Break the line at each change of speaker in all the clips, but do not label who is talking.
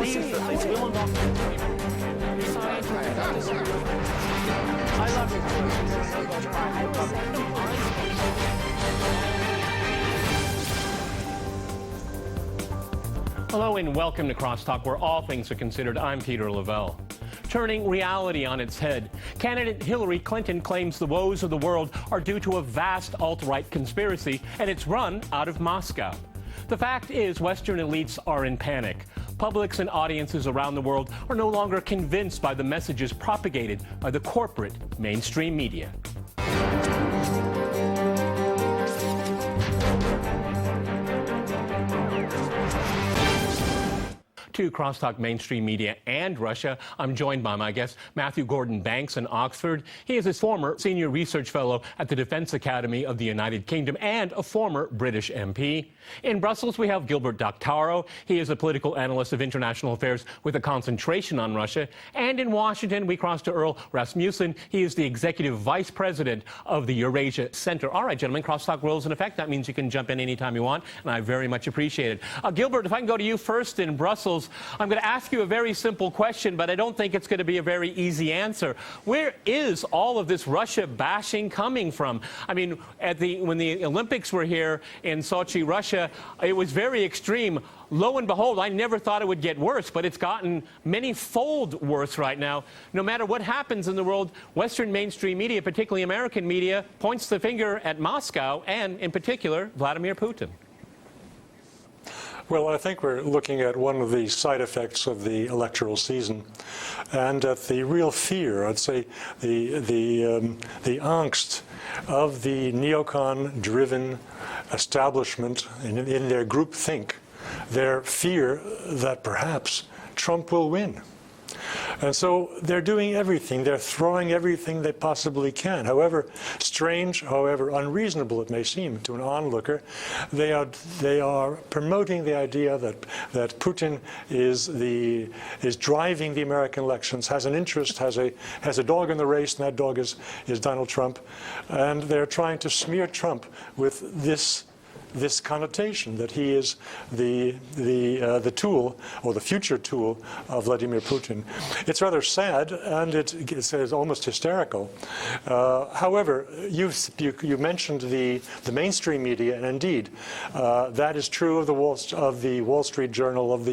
reason they will not I love you. Hello and welcome to Crosstalk, where all things are considered. I'm Peter Lavelle. Turning reality on its head, candidate Hillary Clinton claims the woes of the world are due to a vast alt-right conspiracy, and it's run out of Moscow. The fact is, Western elites are in panic. Publics and audiences around the world are no longer convinced by the messages propagated by the corporate mainstream media. To Crosstalk Mainstream Media and Russia, I'm joined by my guest, Matthew Gordon Banks in Oxford. He is a former senior research fellow at the Defense Academy of the United Kingdom and a former British MP. In Brussels, we have Gilbert Doctorow. He is a political analyst of international affairs with a concentration on Russia. And in Washington, we cross to Earl Rasmussen. He is the executive vice president of the Eurasia Center. All right, gentlemen, Crosstalk rules in effect. That means you can jump in anytime you want, and I very much appreciate it. Gilbert, if I can go to you first in Brussels, I'm going to ask you a very simple question, but I don't think it's going to be a very easy answer. Where is all of this Russia bashing coming from? I mean, when the Olympics were here in Sochi, Russia, it was very extreme. Lo and behold, I never thought it would get worse, but it's gotten many-fold worse right now. No matter what happens in the world, Western mainstream media, particularly American media, points the finger at Moscow and, in particular, Vladimir Putin.
Well, I think we're looking at one of the side effects of the electoral season, and at the real fear, I'd say, the angst of the neocon-driven establishment in their groupthink, their fear that perhaps Trump will win. And so they're doing everything. They're throwing everything they possibly can. However strange, however unreasonable it may seem to an onlooker, they are promoting the idea that Putin is driving the American elections, has an interest, has a dog in the race, and that dog is Donald Trump. And they're trying to smear Trump with this connotation that he is the tool, or the future tool, of Vladimir Putin. It's rather sad, and it's almost hysterical. However, you mentioned the mainstream media, and indeed, that is true of the Wall Street Journal, of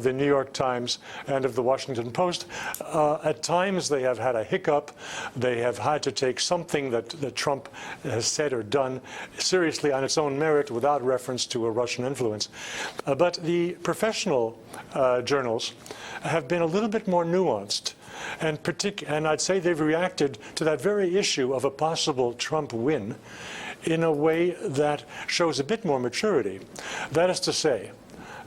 the New York Times, and of the Washington Post. At times, they have had a hiccup. They have had to take something that Trump has said or done seriously on its own merit, without reference to a Russian influence. But the professional journals have been a little bit more nuanced. And I'd say they've reacted to that very issue of a possible Trump win in a way that shows a bit more maturity. That is to say,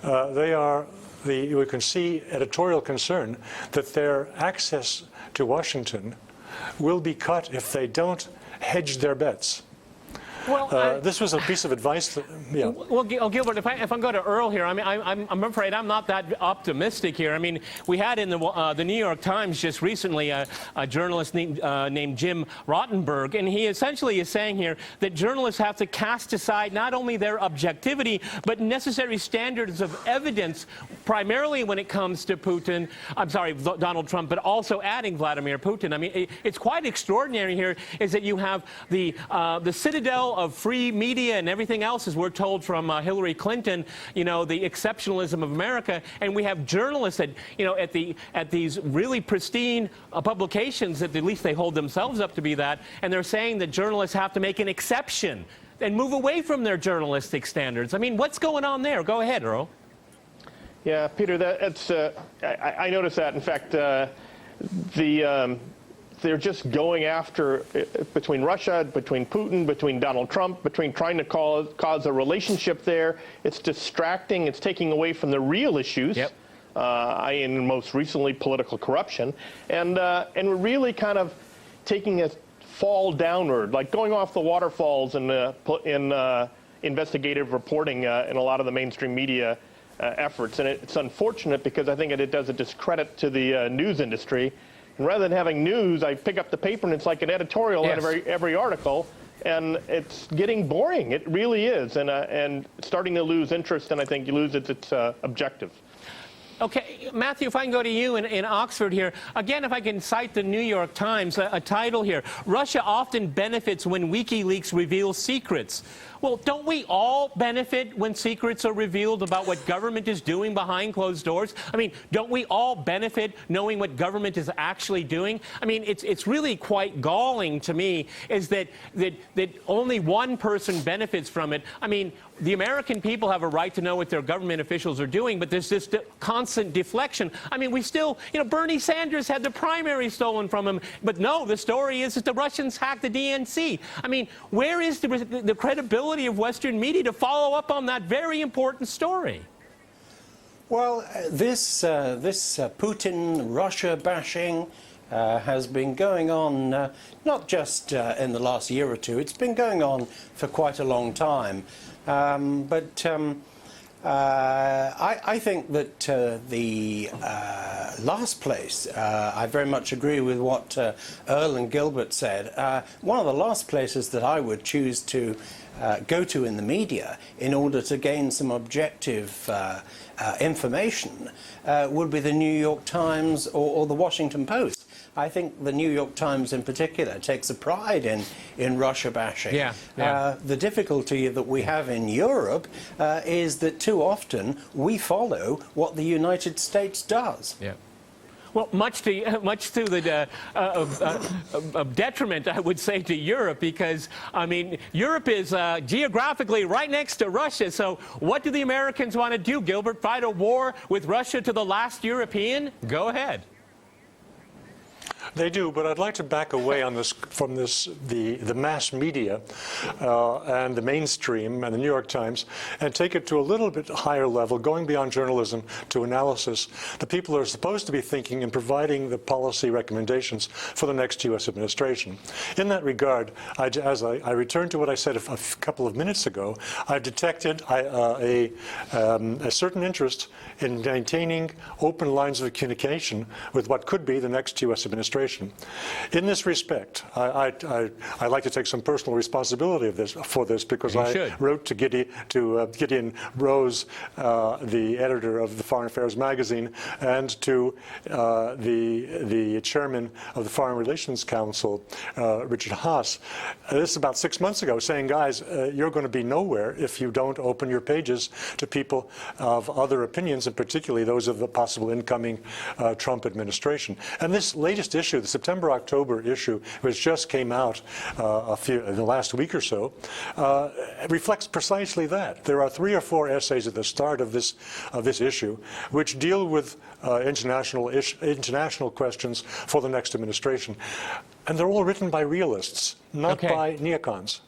we can see editorial concern that their access to Washington will be cut if they don't hedge their bets. Well, this was a piece of advice that, yeah.
Well, Gilbert, if I go to Earl here, I mean, I'm afraid I'm not that optimistic here. I mean, we had in the New York Times just recently a journalist named Jim Rottenberg, and he essentially is saying here that journalists have to cast aside not only their objectivity, but necessary standards of evidence, primarily when it comes to Putin, I'm sorry, Donald Trump, but also adding Vladimir Putin. I mean, it's quite extraordinary here is that you have the citadel of free media and everything else, as we're told from Hillary Clinton, you know, the exceptionalism of America, and we have journalists that, you know, at these really pristine publications, that at least they hold themselves up to be that, and they're saying that journalists have to make an exception and move away from their journalistic standards. I mean, what's going on there? Go ahead, Earl.
Yeah, Peter, I noticed that. In fact, they're just going after, between Russia, between Putin, between Donald Trump, between trying to cause a relationship there. It's distracting. It's taking away from the real issues.
Yep.
And most recently, political corruption. And we're really kind of taking a fall downward, like going off the waterfalls in investigative reporting in a lot of the mainstream media efforts. And it's unfortunate because I think it does a discredit to the news industry. And rather than having news, I pick up the paper and it's like an editorial
yes.
on every article, and it's getting boring. It really is, and starting to lose interest, and I think you lose its objective.
Okay, Matthew, if I can go to you in Oxford here. Again, if I can cite the New York Times, a title here. Russia often benefits when WikiLeaks reveals secrets. Well, don't we all benefit when secrets are revealed about what government is doing behind closed doors? I mean, don't we all benefit knowing what government is actually doing? I mean, it's really quite galling to me is that only one person benefits from it. I mean, the American people have a right to know what their government officials are doing, but there's this constant deflection. I mean, we still, Bernie Sanders had the primary stolen from him, but no, the story is that the Russians hacked the DNC. I mean, where is the credibility of Western media to follow up on that very important story?
Well, this Putin Russia bashing has been going on not just in the last year or two. It's been going on for quite a long time. I think that the last place, I very much agree with what Earl and Gilbert said. One of the last places that I would choose to go to in the media in order to gain some objective information would be the New York Times or the Washington Post. I think the New York Times in particular takes a pride in Russia bashing. The difficulty that we have in Europe is that too often we follow what the United States does.
Yeah. Well, much to the detriment, I would say, to Europe, because, I mean, Europe is geographically right next to Russia. So what do the Americans want to do, Gilbert? Fight a war with Russia to the last European? Go ahead.
They do, but I'd like to back away on this from the mass media and the mainstream and the New York Times and take it to a little bit higher level, going beyond journalism to analysis. The people are supposed to be thinking and providing the policy recommendations for the next U.S. administration. In that regard, as I return to what I said a couple of minutes ago, I've detected a certain interest in maintaining open lines of communication with what could be the next U.S. administration. In this respect, I like to take some personal responsibility for this because I wrote to Gideon Rose, the editor of the Foreign Affairs magazine, and to the chairman of the Foreign Relations Council, Richard Haass. This is about 6 months ago, saying, guys, you're going to be nowhere if you don't open your pages to people of other opinions, and particularly those of the possible incoming Trump administration. And this latest issue, the September-October issue, which just came out in the last week or so, reflects precisely that. There are 3 or 4 essays at the start of this issue which deal with international questions for the next administration. And they're all written by realists, not by neocons.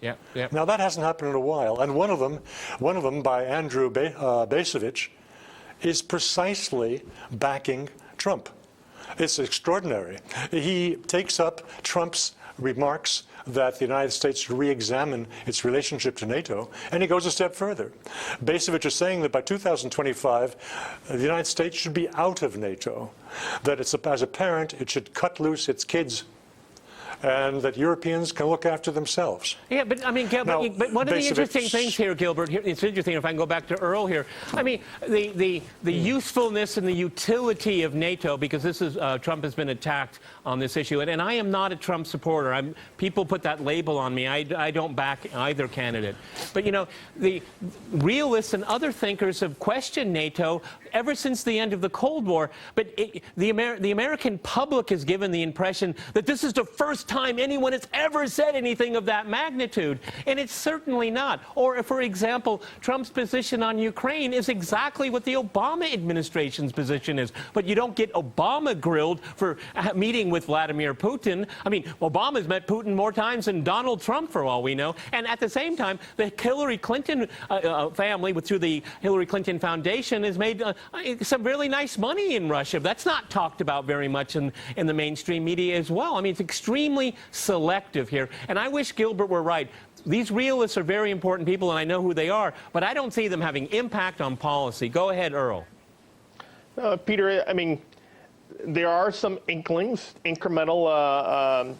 Now, that hasn't happened in a while. And one of them by Andrew Bacevich, is precisely backing Trump. It's extraordinary. He takes up Trump's remarks that the United States should re-examine its relationship to NATO, and he goes a step further. Bacevich is saying that by 2025, the United States should be out of NATO, that as a parent, it should cut loose its kids, and that Europeans can look after themselves.
Yeah, but I mean, Gilbert, but one of the interesting things here, Gilbert, it's interesting if I can go back to Earl here. I mean, the usefulness and the utility of NATO, because this is Trump has been attacked on this issue, and I am not a Trump supporter. People put that label on me. I don't back either candidate. But the realists and other thinkers have questioned NATO ever since the end of the Cold War. But the American public has given the impression that this is the first time anyone has ever said anything of that magnitude, and it's certainly not. Or, for example, Trump's position on Ukraine is exactly what the Obama administration's position is. But you don't get Obama grilled for meeting with Vladimir Putin. I mean, Obama's met Putin more times than Donald Trump, for all we know. And at the same time, the Hillary Clinton family, through the Hillary Clinton Foundation, has made some really nice money in Russia. That's not talked about very much in the mainstream media as well. I mean, it's extremely selective here. And I wish Gilbert were right. These realists are very important people, and I know who they are, but I don't see them having impact on policy. Go ahead, Earl.
Peter, I mean, there are some inklings, incremental,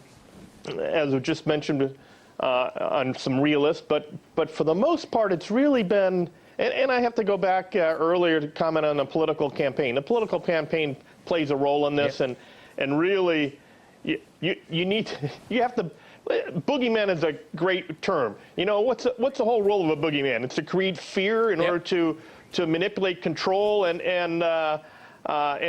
as we just mentioned, on some realists, but for the most part, it's really been And I have to go back earlier to comment on the political campaign. The political campaign plays a role in this,
Yep.
and really, you have to. Boogeyman is a great term. You know, what's the whole role of a boogeyman? It's to create fear in
Yep.
order to manipulate control and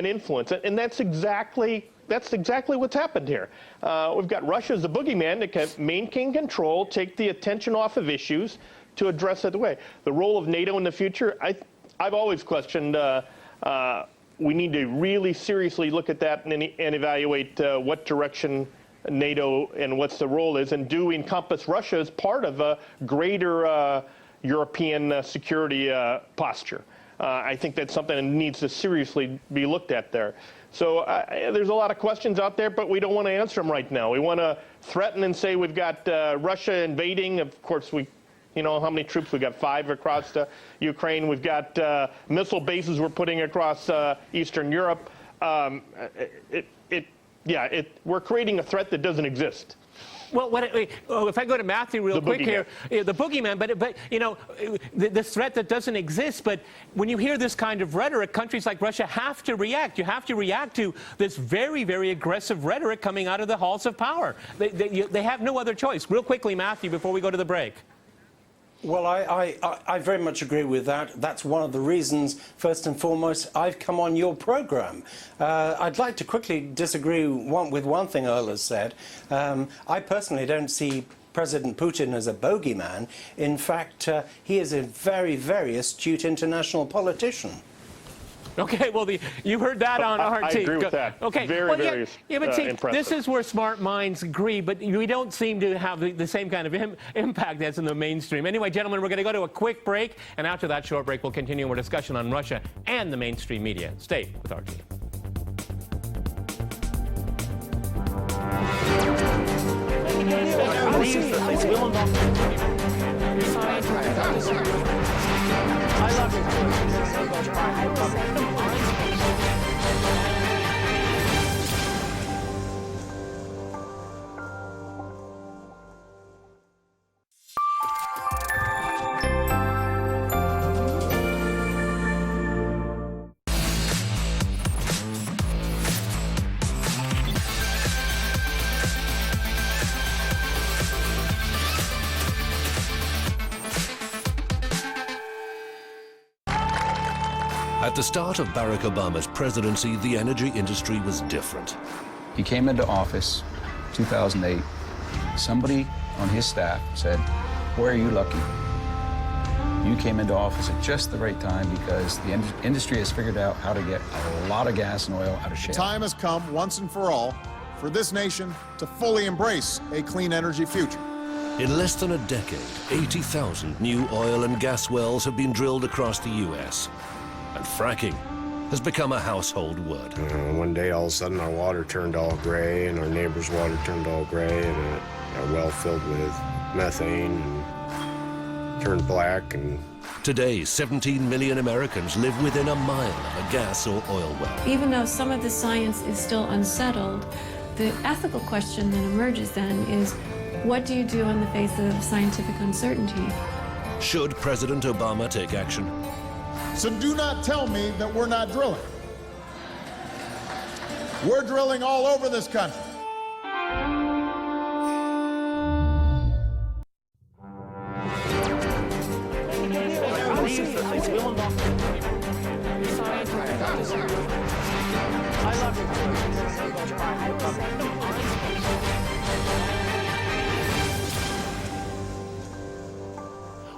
influence. And that's exactly what's happened here. We've got Russia as the boogeyman that can maintain control, take the attention off of issues to address it the way. The role of NATO in the future, I've always questioned. We need to really seriously look at that and evaluate what direction NATO and what's the role is, and do we encompass Russia as part of a greater European security posture. I think that's something that needs to seriously be looked at there. So there's a lot of questions out there, but we don't want to answer them right now. We want to threaten and say we've got Russia invading. Of course, you know how many troops? We've got 5 across Ukraine. We've got missile bases we're putting across Eastern Europe. We're creating a threat that doesn't exist.
Well, if I go to Matthew real quick here, the boogeyman, but you know, this threat that doesn't exist. But when you hear this kind of rhetoric, countries like Russia have to react. You have to react to this very, very aggressive rhetoric coming out of the halls of power. They have no other choice. Real quickly, Matthew, before we go to the break.
Well, I very much agree with that. That's one of the reasons, first and foremost, I've come on your program. I'd like to quickly disagree with one thing Earl has said. I personally don't see President Putin as a bogeyman. In fact, he is a very, very astute international politician.
Okay, well, you heard that on RT.
I agree with that.
Okay,
Very
but see,
impressive.
this is where smart minds agree, but we don't seem to have the same kind of impact as in the mainstream. Anyway, gentlemen, we're going to go to a quick break, and after that short break, we'll continue our discussion on Russia and the mainstream media. Stay with RT.
At the start of Barack Obama's presidency, the energy industry was different.
He came into office 2008. Somebody on his staff said, "Boy, are you lucky. You came into office at just the right time because the industry has figured out how to get a lot of gas and oil out of shale."
Time has come once and for all for this nation to fully embrace a clean energy future.
In less than a decade, 80,000 new oil and gas wells have been drilled across the U.S. And fracking has become a household word.
One day, all of a sudden, our water turned all gray, and our neighbor's water turned all gray, and our well filled with methane and turned black. And
today, 17 million Americans live within a mile of a gas or oil well.
Even though some of the science is still unsettled, the ethical question that emerges then is, what do you do in the face of scientific uncertainty?
Should President Obama take action?
So do not tell me that we're not drilling. We're drilling all over this country.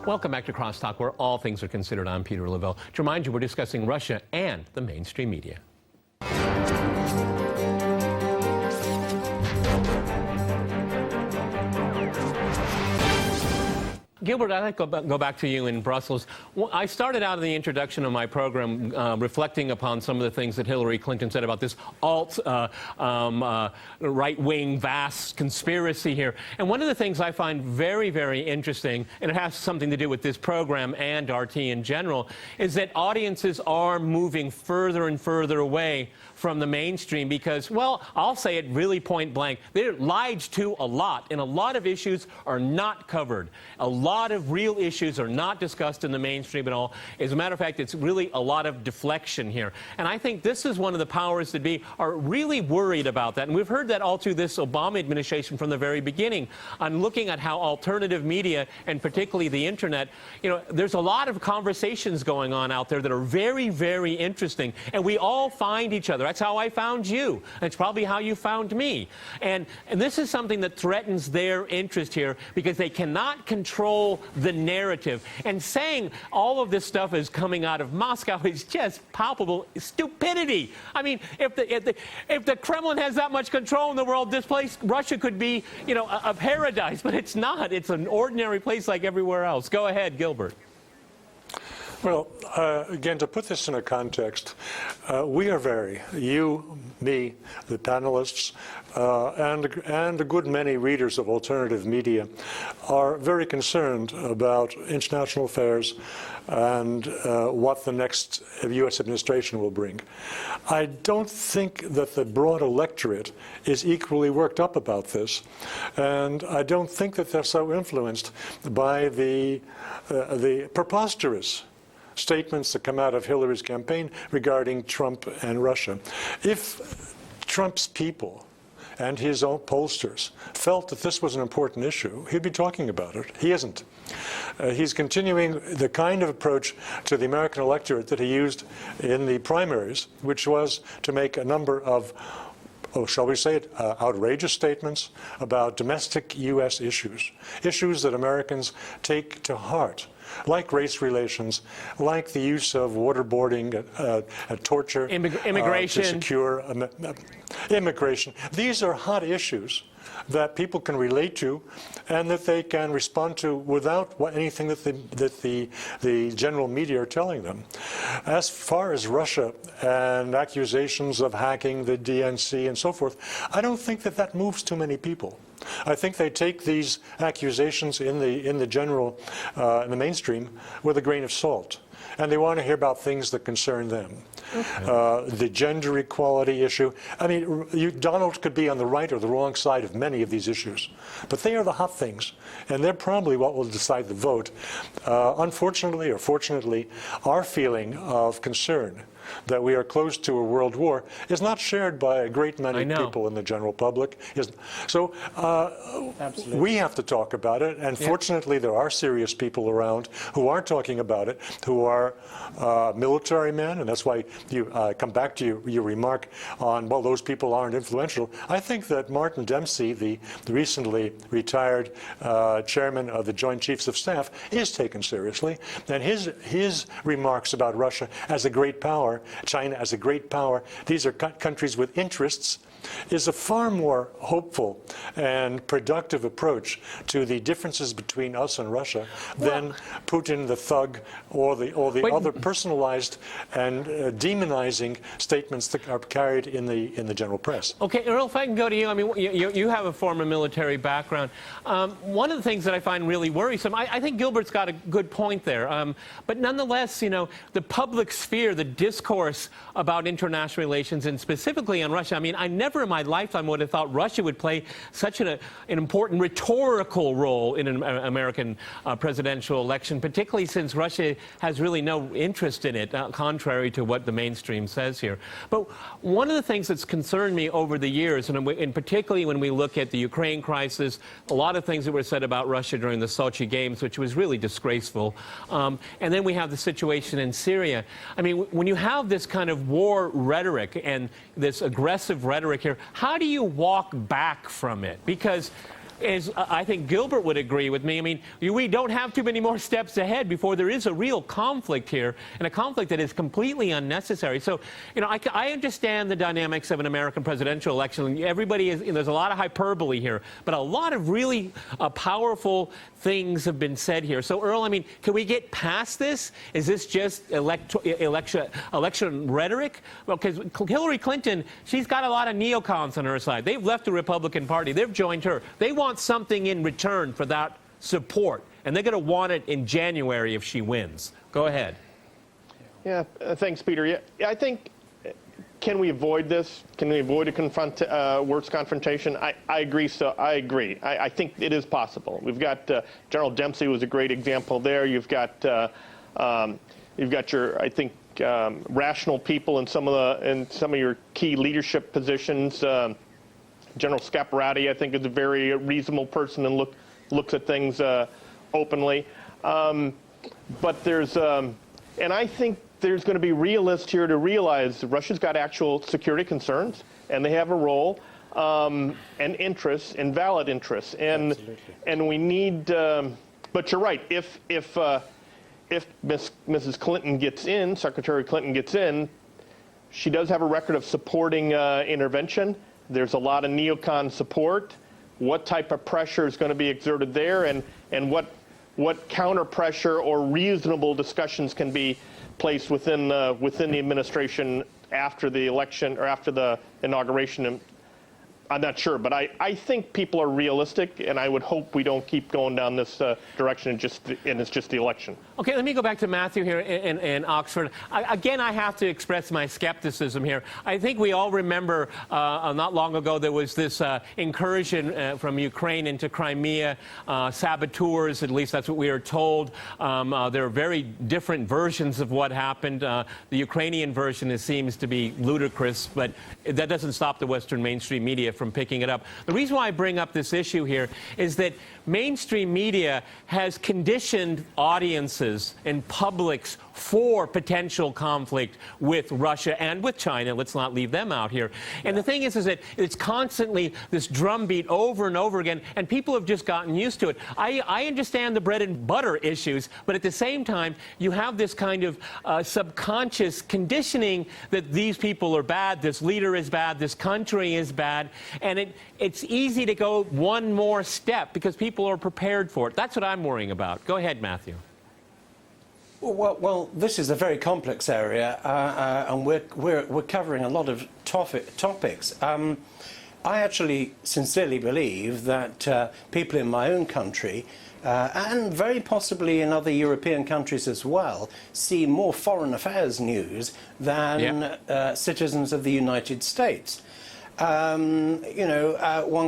Welcome back to Crosstalk, where all things are considered. I'm Peter Lavelle. To remind you, we're discussing Russia and the mainstream media. Gilbert, I'd like to go back to you in Brussels. I started out in the introduction of my program reflecting upon some of the things that Hillary Clinton said about this right-wing vast conspiracy here. And one of the things I find very, very interesting, and it has something to do with this program and RT in general, is that audiences are moving further and further away from the mainstream because, well, I'll say it really point blank, they're lied to a lot, and a lot of issues are not covered. A lot lot of real issues are not discussed in the mainstream at all. As a matter of fact, it's really a lot of deflection here. And I think this is one of the powers that be are really worried about that. And we've heard that all through this Obama administration from the very beginning on looking at how alternative media, and particularly the internet, there's a lot of conversations going on out there that are very, very interesting. And we all find each other. That's how I found you. That's probably how you found me. And this is something that threatens their interest here because they cannot control the narrative. And saying all of this stuff is coming out of Moscow is just palpable stupidity. I mean, if the Kremlin has that much control in the world, this place, Russia, could be, a paradise. But it's not. It's an ordinary place like everywhere else. Go ahead, Gilbert.
Well, again, to put this in a context, we are you, me, the panelists, and a good many readers of alternative media are very concerned about international affairs and what the next U.S. administration will bring. I don't think that the broad electorate is equally worked up about this, and I don't think that they're so influenced by the preposterous statements that come out of Hillary's campaign regarding Trump and Russia. If Trump's people and his own pollsters felt that this was an important issue, he'd be talking about it. He isn't. He's continuing the kind of approach to the American electorate that he used in the primaries, which was to make a number of shall we say it, outrageous statements about domestic U.S. issues that Americans take to heart, like race relations, like the use of waterboarding, torture,
immigration,
to secure immigration. These are hot issues that people can relate to and that they can respond to without anything that the general media are telling them. As far as Russia and accusations of hacking the DNC and so forth, I don't think that moves too many people. I think they take these accusations in the general, in the mainstream, with a grain of salt. And they want to hear about things that concern them. Okay. The gender equality issue. I mean, Donald could be on the right or the wrong side of many of these issues. But they are the hot things. And they're probably what will decide the vote. Unfortunately or fortunately, our feeling of concern that we are close to a world war is not shared by a great many people in the general public. So we have to talk about it, and fortunately there are serious people around who are talking about it, who are military men, and that's why you come back to your remark on, well, those people aren't influential. I think that Martin Dempsey, the recently retired chairman of the Joint Chiefs of Staff, is taken seriously, and his remarks about Russia as a great power, China as a great power, these are countries with interests, is a far more hopeful and productive approach to the differences between us and Russia than Putin the thug or the other personalized and demonizing statements that are carried in the general press.
Okay, Earl, if I can go to you. I mean, you have a former military background. One of the things that I find really worrisome, I think Gilbert's got a good point there, but nonetheless, the public sphere, the discourse about international relations and specifically on Russia, I mean, I never in my lifetime would have thought Russia would play such an important rhetorical role in an American presidential election, particularly since Russia has really no interest in it, contrary to what the mainstream says here. But one of the things that's concerned me over the years, and particularly when we look at the Ukraine crisis, a lot of things that were said about Russia during the Sochi Games, which was really disgraceful, and then we have the situation in Syria. I mean, when you have this kind of war rhetoric and this aggressive rhetoric here, how do you walk back from it? Because as I think Gilbert would agree with me, I mean, we don't have too many more steps ahead before there is a real conflict here, and a conflict that is completely unnecessary. So, I understand the dynamics of an American presidential election. Everybody is, there's a lot of hyperbole here, but a lot of really powerful things have been said here. So, Earl, I mean, can we get past this? Is this just election rhetoric? Well, because Hillary Clinton, she's got a lot of neocons on her side. They've left the Republican Party. They've joined her. They want something in return for that support, and they're going to want it in January if she wins. Go ahead.
Yeah, thanks, Peter. Yeah, I think can we avoid this? Can we avoid a worse confrontation? I agree. I agree. I think it is possible. We've got General Dempsey was a great example there. You've got your, I think, rational people in some of your key leadership positions. General Scaparrotti, I think, is a very reasonable person and looks at things openly. But there's, and I think there's going to be realists here to realize Russia's got actual security concerns, and they have a role and interests, and valid interests. And we need. But you're right. If Mrs. Clinton gets in, Secretary Clinton gets in, she does have a record of supporting intervention. There's a lot of neocon support. What type of pressure is going to be exerted there, and what counter pressure or reasonable discussions can be placed within the administration after the election or after the inauguration? I'm not sure, but I think people are realistic, and I would hope we don't keep going down this direction and it's just the election.
Okay, let me go back to Matthew here in Oxford. Again, I have to express my skepticism here. I think we all remember not long ago there was this incursion from Ukraine into Crimea, saboteurs, at least that's what we are told. There are very different versions of what happened. The Ukrainian version seems to be ludicrous, but that doesn't stop the Western mainstream media from picking it up. The reason why I bring up this issue here is that mainstream media has conditioned audiences and publics for potential conflict with Russia and with China. Let's not leave them out here. And the thing is that it's constantly this drumbeat over and over again, and people have just gotten used to it. I understand the bread and butter issues, but at the same time, you have this kind of subconscious conditioning that these people are bad, this leader is bad, this country is bad, and it's easy to go one more step because people are prepared for it. That's what I'm worrying about. Go ahead, Matthew.
Well, this is a very complex area, and we're covering a lot of topics. I actually sincerely believe that people in my own country, and very possibly in other European countries as well, see more foreign affairs news than citizens of the United States. One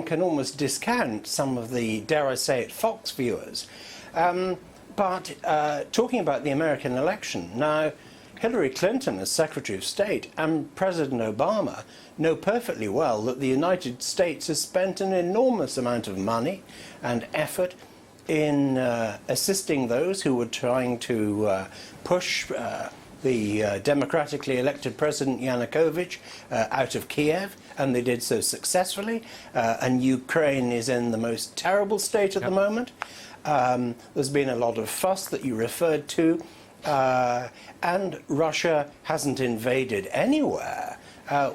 can almost discount some of the, dare I say it, Fox viewers. But talking about the American election, now, Hillary Clinton as Secretary of State and President Obama know perfectly well that the United States has spent an enormous amount of money and effort in assisting those who were trying to push the democratically elected President Yanukovych out of Kiev, and they did so successfully. And Ukraine is in the most terrible state at the moment. There's been a lot of fuss that you referred to, and Russia hasn't invaded anywhere.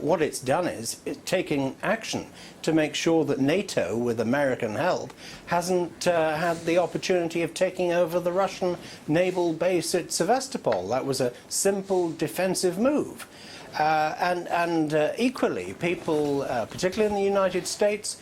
What it's done is it's taking action to make sure that NATO, with American help, hasn't had the opportunity of taking over the Russian naval base at Sevastopol. That was a simple defensive move. And equally, people, particularly in the United States,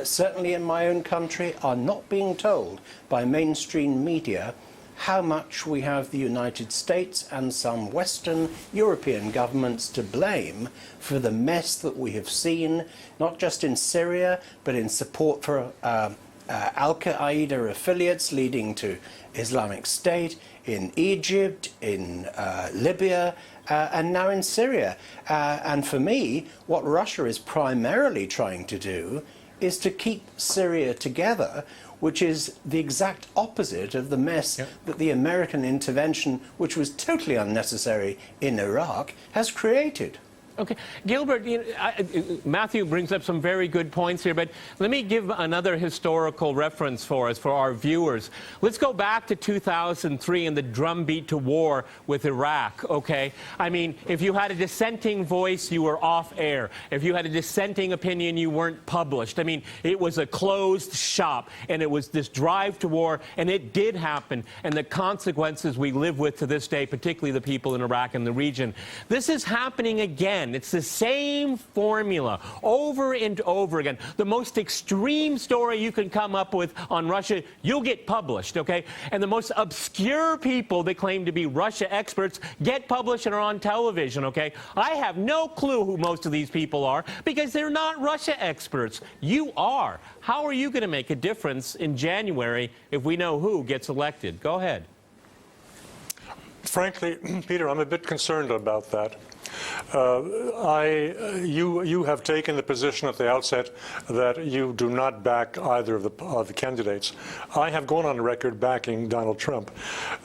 certainly in my own country, are not being told by mainstream media how much we have the United States and some Western European governments to blame for the mess that we have seen, not just in Syria, but in support for Al-Qaeda affiliates leading to Islamic State, in Egypt, in Libya, and now in Syria. And for me, what Russia is primarily trying to do is to keep Syria together, which is the exact opposite of the mess that the American intervention, which was totally unnecessary in Iraq, has created.
Okay, Gilbert, Matthew brings up some very good points here, but let me give another historical reference for us, for our viewers. Let's go back to 2003 and the drumbeat to war with Iraq, okay? I mean, if you had a dissenting voice, you were off air. If you had a dissenting opinion, you weren't published. I mean, it was a closed shop, and it was this drive to war, and it did happen, and the consequences we live with to this day, particularly the people in Iraq and the region. This is happening again. again. It's the same formula over and over again. The most extreme story you can come up with on Russia, you'll get published, okay? And the most obscure people that claim to be Russia experts get published and are on television, okay? I have no clue who most of these people are because they're not Russia experts. You are. How are you going to make a difference in January if we know who gets elected? Go ahead.
Frankly, Peter, I'm a bit concerned about that. You have taken the position at the outset that you do not back either of the candidates. I have gone on record backing Donald Trump,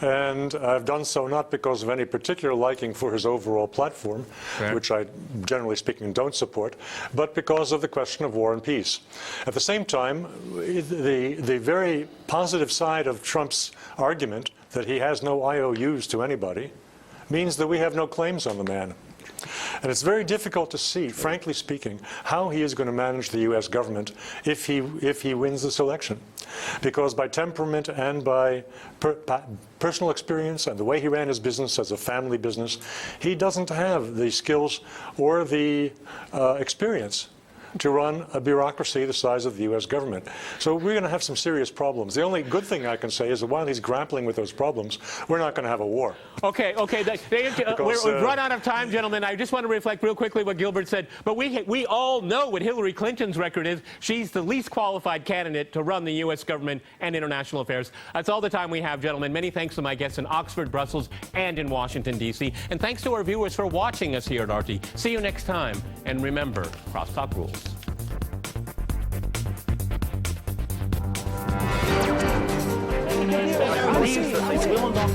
and I've done so not because of any particular liking for his overall platform, which I, generally speaking, don't support, but because of the question of war and peace. At the same time, the very positive side of Trump's argument that he has no IOUs to anybody means that we have no claims on the man. And it's very difficult to see, frankly speaking, how he is going to manage the U.S. government if he wins this election. Because by temperament and by personal experience and the way he ran his business as a family business, he doesn't have the skills or the experience to run a bureaucracy the size of the U.S. government. So we're going to have some serious problems. The only good thing I can say is that while he's grappling with those problems, we're not going to have a war.
Okay. We've run out of time, gentlemen. I just want to reflect real quickly what Gilbert said. But we all know what Hillary Clinton's record is. She's the least qualified candidate to run the U.S. government and international affairs. That's all the time we have, gentlemen. Many thanks to my guests in Oxford, Brussels, and in Washington, D.C. And thanks to our viewers for watching us here at RT. See you next time. And remember, crosstalk rules.
Please, will not.